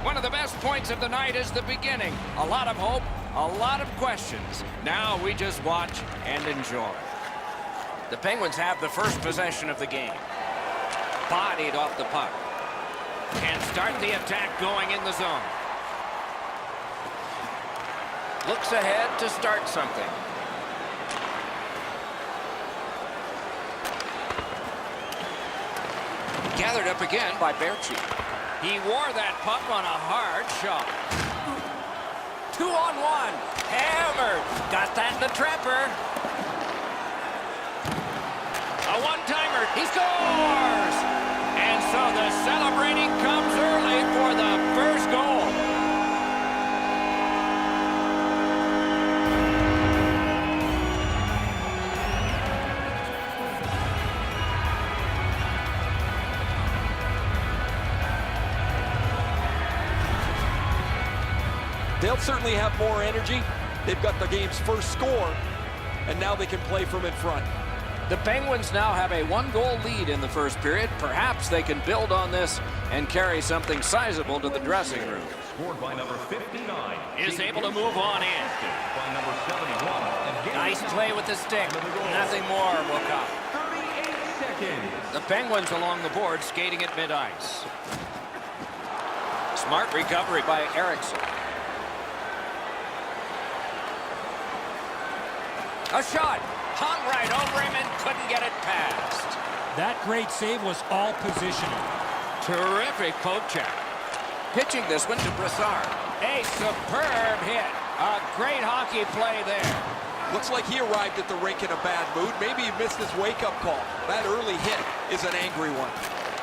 One of the best points of the night is the beginning. A lot of hope, a lot of questions. Now we just watch and enjoy. The Penguins have the first possession of the game. Bodied off the puck. And start the attack going in the zone. Looks ahead to start something. Gathered up again by Berchi. He wore that puck on a hard shot. 2-on-1. Hammered. Got that in the trapper. A one-timer. He scores! And so the celebrating comes early for the first goal. They'll certainly have more energy. They've got the game's first score, and now they can play from in front. The Penguins now have a one-goal lead in the first period. Perhaps they can build on this and carry something sizable to the dressing room. Scored by number 59. Is able to move on in. By number 71. Nice play with the stick. Nothing more will come. 38 seconds. The Penguins along the board skating at mid-ice. Smart recovery by Eriksson. A shot. Hung right over him and couldn't get it past. That great save was all positional. Terrific poke check. Pitching this one to Brassard. A superb hit. A great hockey play there. Looks like he arrived at the rink in a bad mood. Maybe he missed his wake-up call. That early hit is an angry one.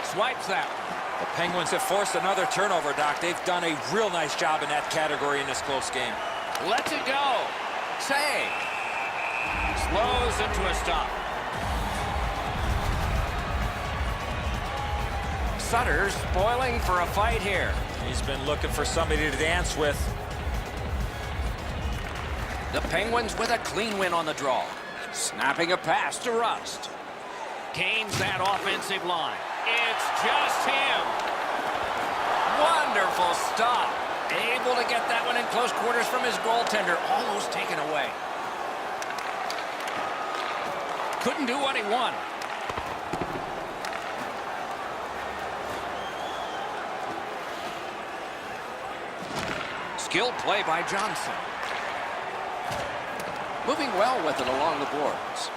Swipes that. The Penguins have forced another turnover, Doc. They've done a real nice job in that category in this close game. Lets it go. Save. Slows into a stop. Sutter's spoiling for a fight here. He's been looking for somebody to dance with. The Penguins with a clean win on the draw. Snapping a pass to Rust. Gains that offensive line. It's just him. Wonderful stop. Able to get that one in close quarters from his goaltender. Almost taken away. Couldn't do what he wanted. Skilled play by Johnson. Moving well with it along the boards.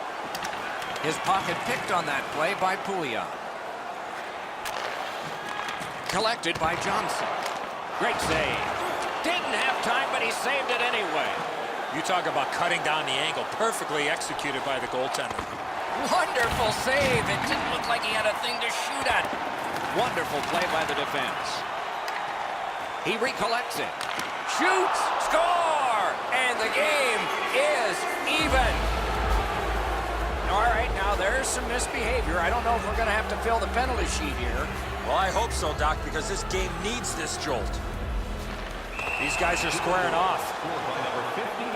His pocket picked on that play by Pouliot. Collected by Johnson. Great save. Didn't have time, but he saved it anyway. You talk about cutting down the angle. Perfectly executed by the goaltender. Wonderful save. It didn't look like he had a thing to shoot at. Wonderful play by the defense. He recollects it. Shoots. Score! And the game is even. All right, now there's some misbehavior. I don't know if we're going to have to fill the penalty sheet here. Well, I hope so, Doc, because this game needs this jolt. These guys are squaring off. Scored by number 59.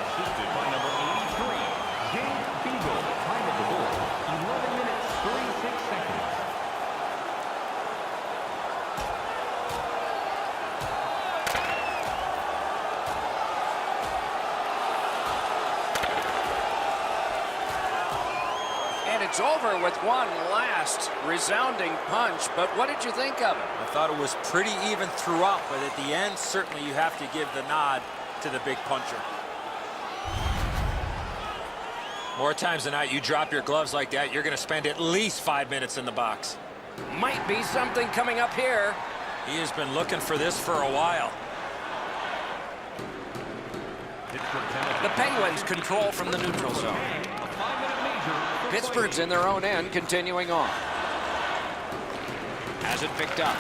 Assisted by number 83. James Beagle. Time of the board. 11 minutes, 36 seconds. And it's over with one last resounding punch. But what did you think of it? I thought it was pretty even throughout, but at the end, certainly you have to give the nod to the big puncher. More times than not, you drop your gloves like that, you're going to spend at least 5 minutes in the box. Might be something coming up here. He has been looking for this for a while. The Penguins control from the neutral zone. Pittsburgh's in their own end, continuing on. Has it picked up.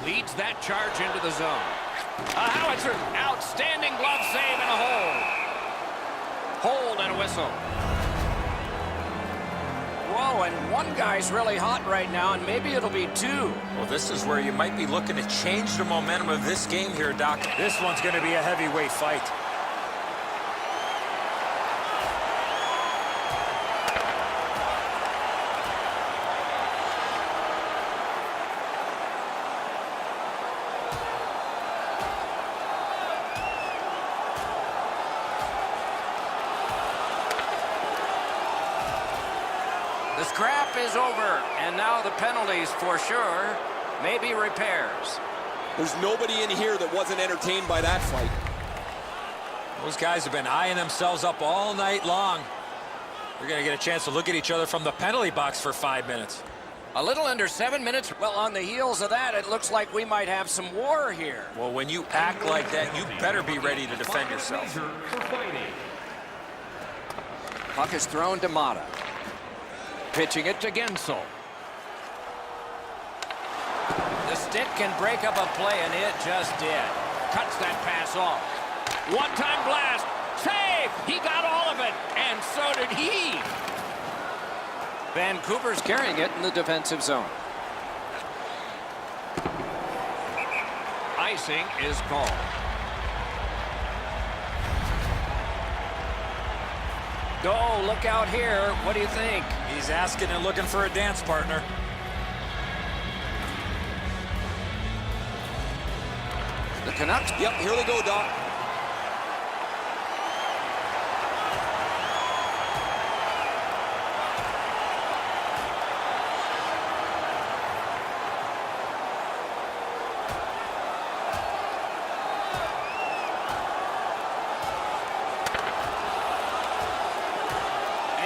Leads that charge into the zone. A howitzer. Outstanding glove save and a hold. Hold and a whistle. Whoa, and one guy's really hot right now, and maybe it'll be two. Well, this is where you might be looking to change the momentum of this game here, Doc. This one's going to be a heavyweight fight. scrap is over, and now the penalties for sure. Maybe repairs. There's nobody in here that wasn't entertained by that fight. Those guys have been eyeing themselves up all night long. They're going to get a chance to look at each other from the penalty box for 5 minutes. A little under 7 minutes. Well, on the heels of that, it looks like we might have some war here. Well, when you act like that, you better be ready to defend yourself. For fighting. Puck is thrown to Mata. Pitching it to Gensel. The stick can break up a play, and it just did. Cuts that pass off. One-time blast. Save! He got all of it, and so did he. Vancouver's carrying it in the defensive zone. Icing is called. Oh, look out here. What do you think? He's asking and looking for a dance partner. The Canucks. Yep, here they go, Doc.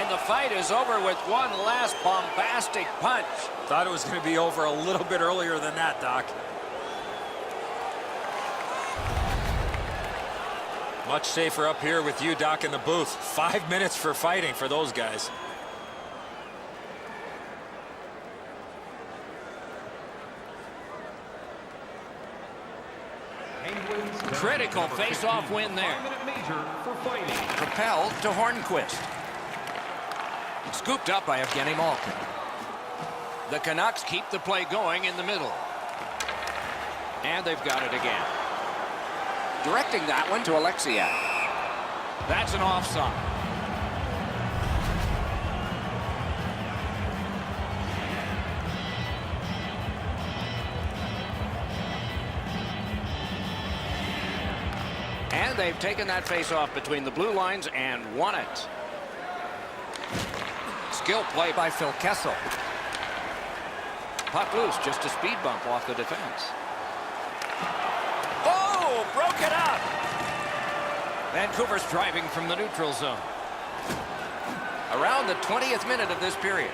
The fight is over with one last bombastic punch. Thought it was going to be over a little bit earlier than that, Doc. Much safer up here with you, Doc, in the booth. 5 minutes for fighting for those guys. Critical face-off win there. 5-minute major for fighting. Propelled to Hornquist. Scooped up by Evgeny Malkin. The Canucks keep the play going in the middle. And they've got it again. Directing that one to Alexiak. That's an offside. And they've taken that face-off between the blue lines and won it. Skill play by Phil Kessel. Puck loose, just a speed bump off the defense. Oh, broke it up. Vancouver's driving from the neutral zone. Around the 20th minute of this period.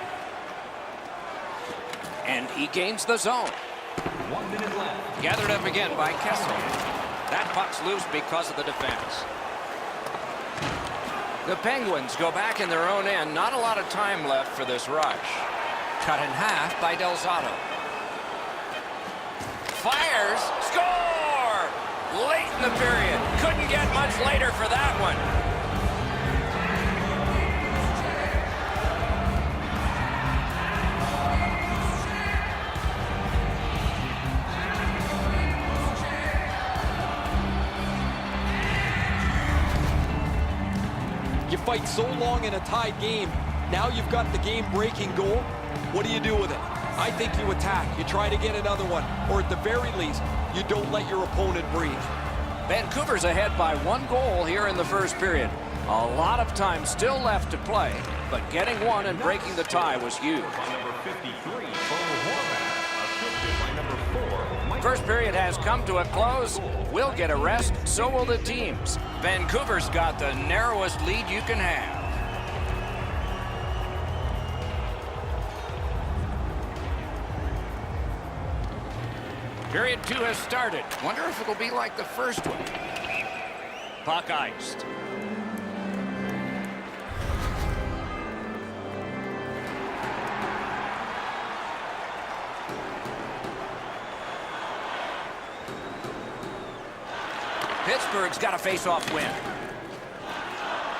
And he gains the zone. 1 minute left. Gathered up again by Kessel. That puck's loose because of the defense. The Penguins go back in their own end. Not a lot of time left for this rush. Cut in half by Del Zotto. Fires. Score! Late in the period. Couldn't get much later for that one. You fight so long in a tied game. Now you've got the game-breaking goal. What do you do with it? I think you attack. You try to get another one. Or at the very least, you don't let your opponent breathe. Vancouver's ahead by 1 goal here in the first period. A lot of time still left to play, but getting one and breaking the tie was huge. By number 53, Bo Horvath, assisted by number 4, First period has come to a close. We'll get a rest, so will the teams. Vancouver's got the narrowest lead you can have. Period 2 has started. Wonder if it'll be like the first one. Puck iced. Pittsburgh's got a face-off win.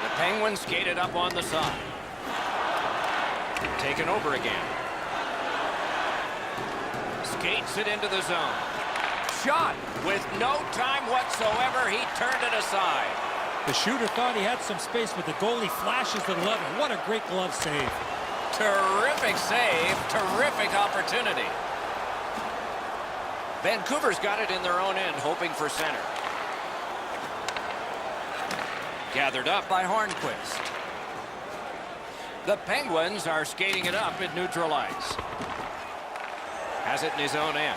The Penguins skated up on the side. Taken over again. Skates it into the zone. Shot with no time whatsoever. He turned it aside. The shooter thought he had some space, but the goalie flashes the level. What a great glove save. Terrific save. Terrific opportunity. Vancouver's got it in their own end, hoping for center. Gathered up by Hornquist. The Penguins are skating it up at neutral ice. Has it in his own end.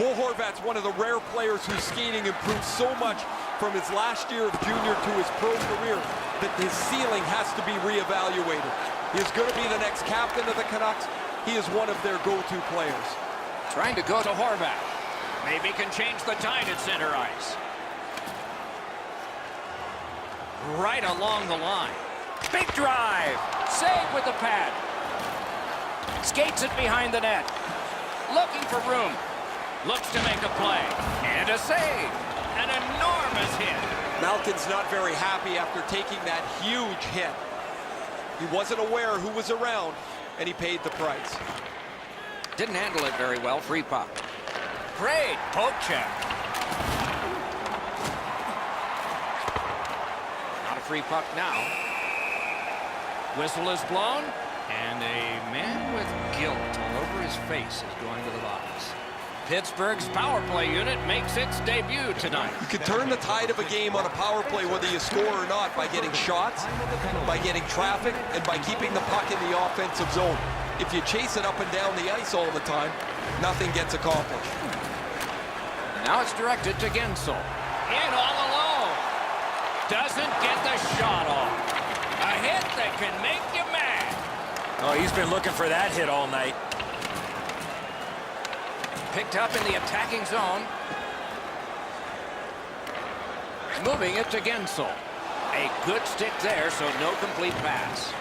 Bo Horvat's one of the rare players whose skating improved so much from his last year of junior to his pro career that his ceiling has to be reevaluated. He is going to be the next captain of the Canucks. He is one of their go-to players. Trying to go to Horvat. Maybe can change the tide at center ice. Right along the line. Big drive. Save with the pad. Skates it behind the net. Looking for room. Looks to make a play. And a save. An enormous hit. Malkin's not very happy after taking that huge hit. He wasn't aware who was around, and he paid the price. Didn't handle it very well. Free puck. Great poke check. Not a free puck now. Whistle is blown, and a man with guilt all over his face is going to the box. Pittsburgh's power play unit makes its debut tonight. You can turn the tide of a game on a power play whether you score or not by getting shots, by getting traffic, and by keeping the puck in the offensive zone. If you chase it up and down the ice all the time, nothing gets accomplished. Now it's directed to Gensel. In all alone. Doesn't get the shot off. A hit that can make you mad. Oh, he's been looking for that hit all night. Picked up in the attacking zone. Moving it to Gensel. A good stick there, so no complete pass.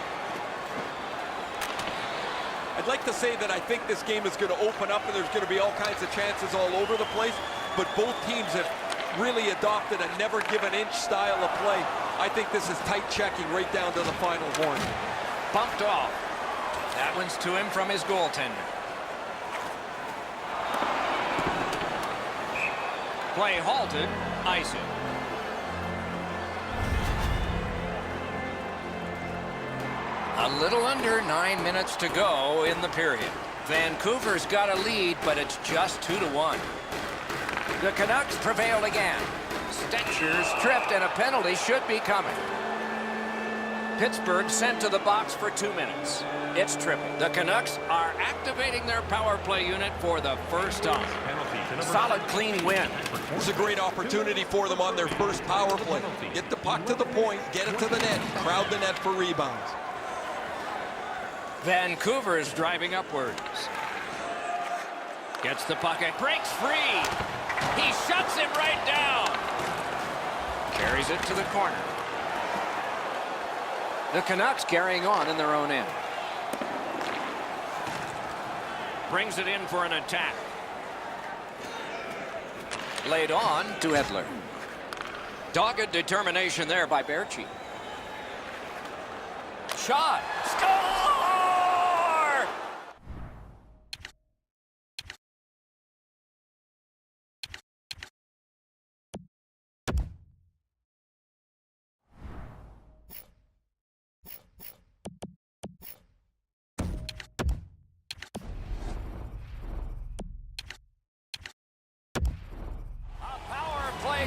I'd like to say that I think this game is going to open up and there's going to be all kinds of chances all over the place, but both teams have really adopted a never give an inch style of play. I think this is tight checking right down to the final horn. Bumped off. That one's to him from his goaltender. Play halted. Ice it. A little under 9 minutes to go in the period. Vancouver's got a lead, but it's just 2-1. The Canucks prevail again. Stetcher's tripped, and a penalty should be coming. Pittsburgh sent to the box for 2 minutes. It's triple. The Canucks are activating their power play unit for the first time. Solid, clean win. It's a great opportunity for them on their first power play. Get the puck to the point, get it to the net, crowd the net for rebounds. Vancouver is driving upwards. Gets the puck, it breaks free. He shuts him right down. Carries it to the corner. The Canucks carrying on in their own end. Brings it in for an attack. Laid on to Edler. Dogged determination there by Berchi. Shot. Score!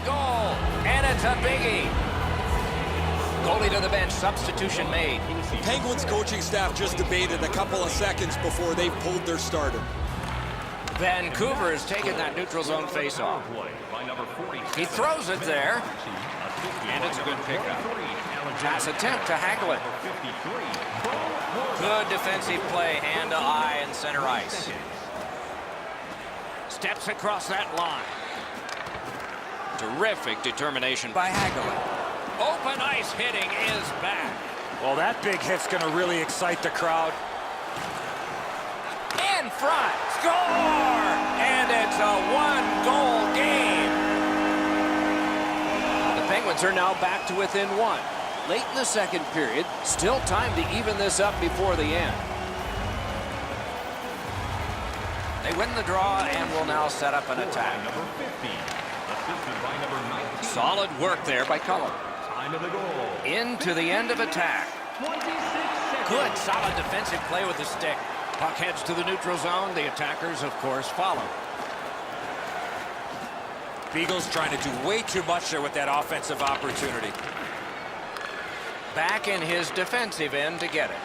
Goal, and it's a biggie. Goalie to the bench, substitution made. The Penguins coaching staff just debated a couple of seconds before they pulled their starter. Vancouver has taken that neutral zone face-off. He throws it there, and it's a good pickup. Pass attempt to Hagelin. Good defensive play, hand to eye and center ice. Steps across that line. Terrific determination by Hagelin. Open ice hitting is back. Well, that big hit's going to really excite the crowd. In front. Score! And it's a one-goal game. The Penguins are now back to within one. Late in the second period. Still time to even this up before the end. They win the draw and will now set up an attack. Solid work there by Cullen. Into the end of attack. Good, solid defensive play with the stick. Puck heads to the neutral zone. The attackers, of course, follow. Beagle's trying to do way too much there with that offensive opportunity. back in his defensive end to get it.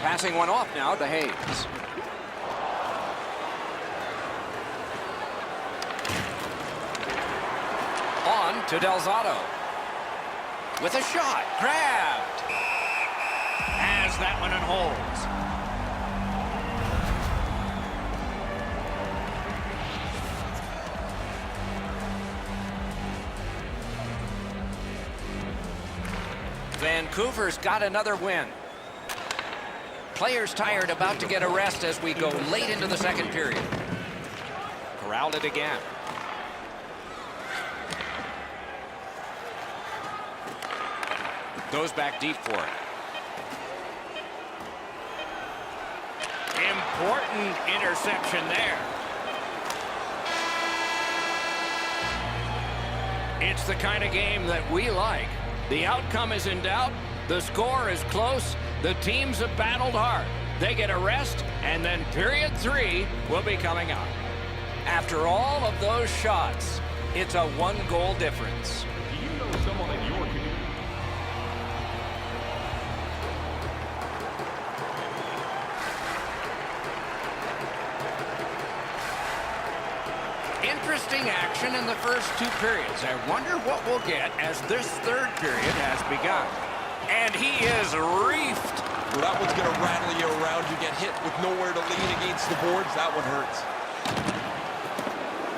Passing one off now to Hayes. On to Delzato. With a shot. Grabbed. Has that one and holds. Vancouver's got another win. Players tired, about to get a rest as we go late into the second period. Corralled it again. Goes back deep for it. Important interception there. It's the kind of game that we like. The outcome is in doubt. The score is close. The teams have battled hard. They get a rest, and then period 3 will be coming up. After all of those shots, it's a 1-goal difference. Do you know someone in your community? Interesting action in the first 2 periods. I wonder what we'll get as this third period has begun. And he is reefed. Well, that one's going to rattle you around. You get hit with nowhere to lean against the boards. That one hurts.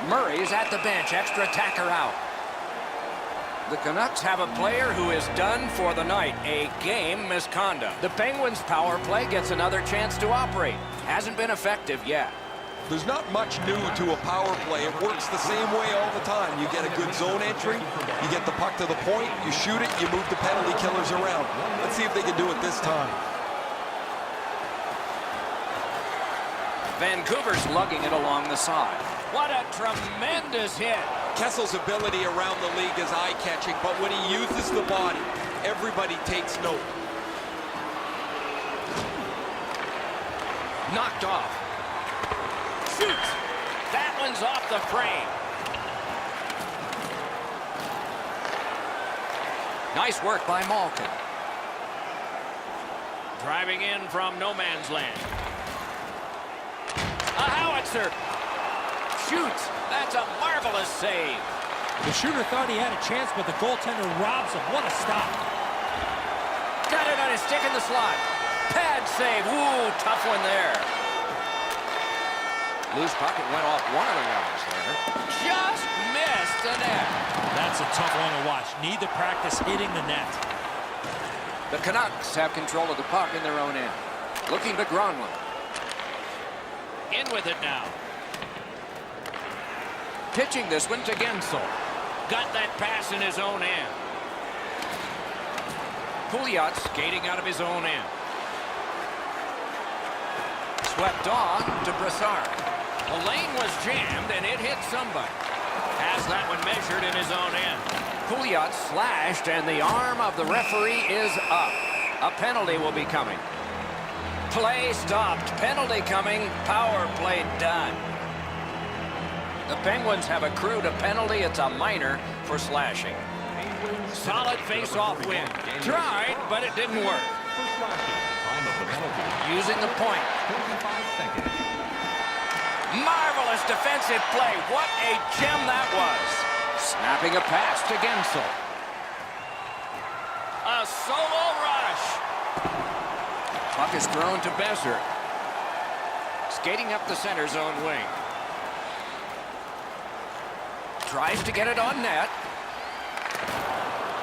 Murray's at the bench. Extra attacker out. The Canucks have a player who is done for the night. A game misconduct. The Penguins' power play gets another chance to operate. Hasn't been effective yet. There's not much new to a power play. It works the same way all the time. You get a good zone entry, you get the puck to the point, you shoot it, you move the penalty killers around. Let's see if they can do it this time. Vancouver's lugging it along the side. What a tremendous hit. Kessel's ability around the league is eye-catching, but when he uses the body, everybody takes note. Knocked off. Shoots. That one's off the frame. Nice work by Malkin. Driving in from no man's land. A howitzer. Shoots. That's a marvelous save. The shooter thought he had a chance, but the goaltender robs him. What a stop. Got it on his stick in the slot. Pad save. Ooh, tough one there. Loose puck, it went off one of the runners there. Just missed the net. That's a tough one to watch. Need to practice hitting the net. The Canucks have control of the puck in their own end. Looking to Gronlund. In with it now. Pitching this one to Gensel. Got that pass in his own end. Pouliot skating out of his own end. Swept on to Brassard. The lane was jammed, and it hit somebody. Has that one measured in his own end. Pouliot slashed, and the arm of the referee is up. A penalty will be coming. Play stopped. Penalty coming. Power play done. The Penguins have accrued a penalty. It's a minor for slashing. Solid face-off win. Tried, but it didn't work. Using the point. Marvelous defensive play. What a gem that was. Snapping a pass to Gensel. A solo rush. Puck is thrown to Besser. Skating up the center zone wing. Tries to get it on net.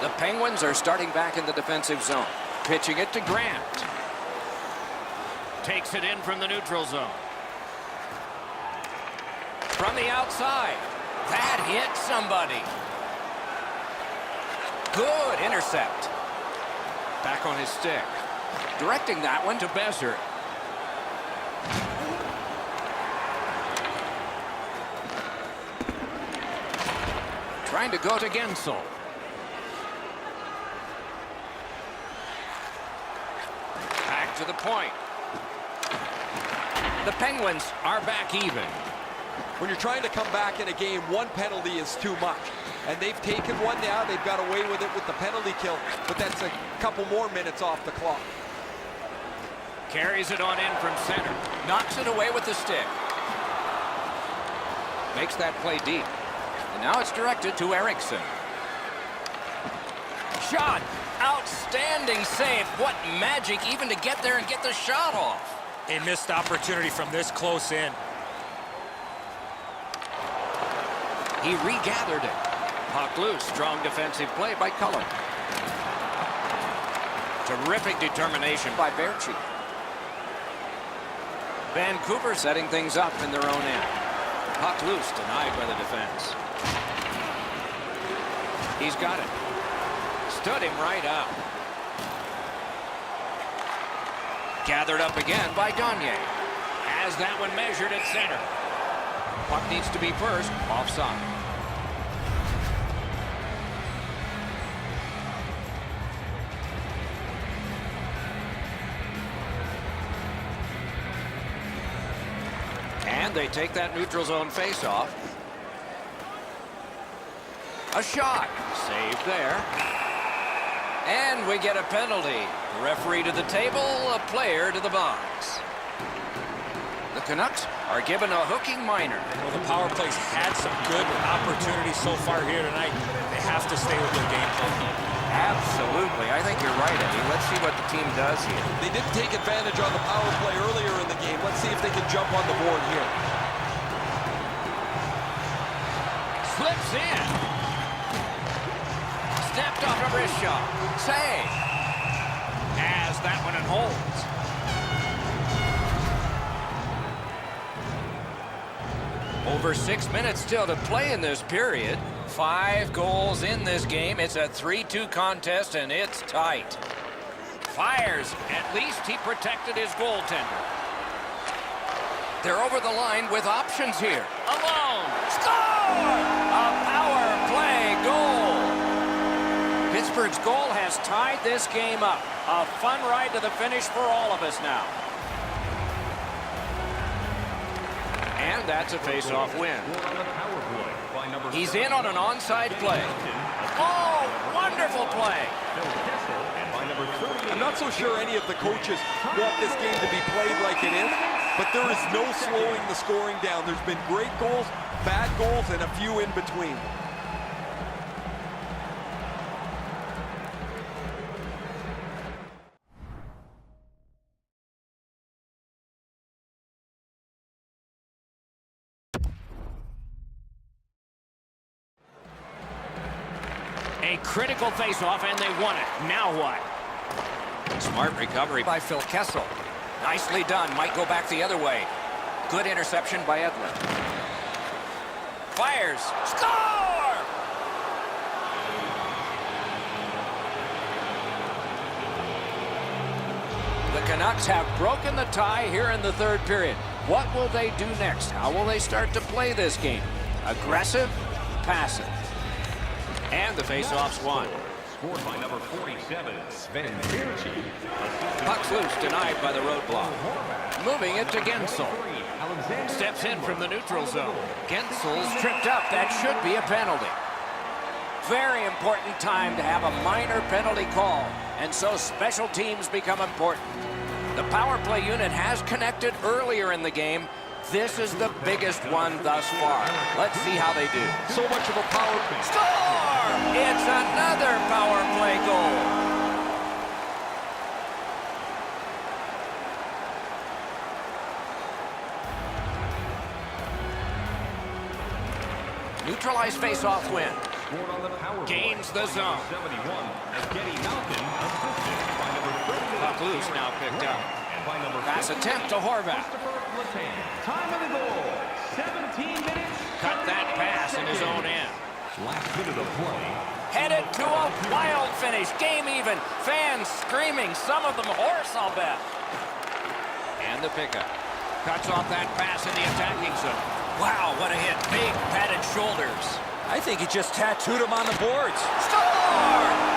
The Penguins are starting back in the defensive zone. Pitching it to Grant. Takes it in from the neutral zone. From the outside. That hit somebody. Good intercept. Back on his stick. Directing that one to Besser. Trying to go to Gensel. Back to the point. The Penguins are back even. When you're trying to come back in a game, one penalty is too much. And they've taken one now. They've got away with it with the penalty kill. But that's a couple more minutes off the clock. Carries it on in from center. Knocks it away with the stick. Makes that play deep. And now it's directed to Eriksson. Shot. Outstanding save. What magic even to get there and get the shot off. A missed opportunity from this close in. He regathered it. Puck loose. Strong defensive play by Cullen. Terrific determination by Berchi. Vancouver setting things up in their own end. Puck loose, denied by the defense. He's got it. Stood him right up. Gathered up again by Gagne. Has that one measured at center. Puck needs to be first. Offside. And they take that neutral zone face-off. A shot. Saved there. And we get a penalty. Referee to the table, a player to the box. The Canucks are given a hooking minor. Well, the power play's had some good opportunities so far here tonight. They have to stay with their game plan. Absolutely. I think you're right, Eddie. Let's see what the team does here. They didn't take advantage on the power play earlier in the game. Let's see if they can jump on the board here. Slips in. Snapped off a wrist shot. Save. Has that one and holds. Over 6 minutes still to play in this period. 5 goals in this game. It's a 3-2 contest, and it's tight. Fires. At least he protected his goaltender. They're over the line with options here. Alone. Score! A power play goal. Pittsburgh's goal has tied this game up. A fun ride to the finish for all of us now. And that's a face-off win. He's in on an onside play. Oh, wonderful play. I'm not so sure any of the coaches want this game to be played like it is, but there is no slowing the scoring down. There's been great goals, bad goals, and a few in between. A critical face-off, and they won it. Now what? Smart recovery by Phil Kessel. Nicely done. Might go back the other way. Good interception by Edler. Fires. Score! The Canucks have broken the tie here in the third period. What will they do next? How will they start to play this game? Aggressive? Passive? And the face-off's won. Scored by number 47, Sven Berchi. Puck's loose, denied by the roadblock. Moving it to Gensel. Steps in from the neutral zone. Gensel's tripped up. That should be a penalty. Very important time to have a minor penalty call. And so special teams become important. The power play unit has connected earlier in the game. This is the biggest one thus far. Let's see how they do. So much of a power play. Score! It's another power play goal. Neutralized face-off win. Scored on the power Gains the zone. 71, as Getty Malkin assisted by number 38. Puck loose now picked up. And by number Pass 50, attempt to Horvath. Time of the goal, 17 minutes. Cut that pass in his own end. Last bit of the play. Headed to a wild finish. Game even. Fans screaming. Some of them hoarse, I'll bet. And the pickup. Cuts off that pass in the attacking zone. Wow, what a hit. Big padded shoulders. I think he just tattooed him on the boards. Score!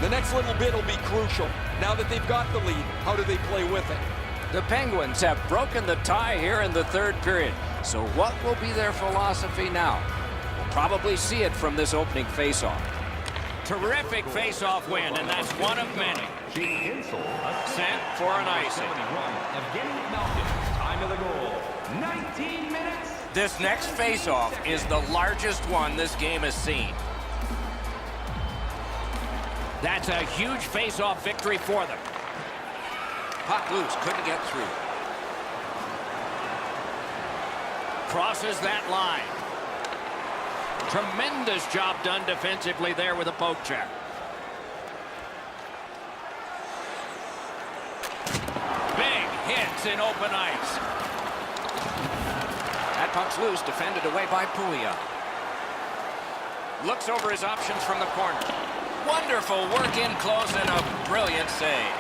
The next little bit will be crucial. Now that they've got the lead, how do they play with it? The Penguins have broken the tie here in the third period. So what will be their philosophy now? We'll probably see it from this opening faceoff. Terrific faceoff win, and that's one of many. Sent for an icing. Time of the goal, 19 minutes. This next faceoff is the largest one this game has seen. That's a huge faceoff victory for them. Puck loose, couldn't get through. Crosses that line. Tremendous job done defensively there with a poke check. Big hits in open ice. That puck's loose, defended away by Puya. Looks over his options from the corner. Wonderful work in close and a brilliant save.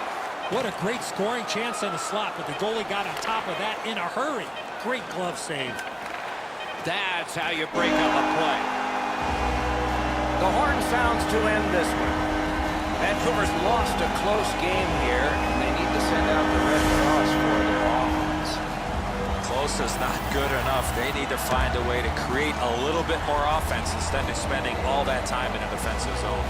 What a great scoring chance in the slot, but the goalie got on top of that in a hurry. Great glove save. That's how you break up a play. The horn sounds to end this one. Vancouver's lost a close game here, and they need to send out the Red Cross for their offense. Close is not good enough. They need to find a way to create a little bit more offense instead of spending all that time in a defensive zone.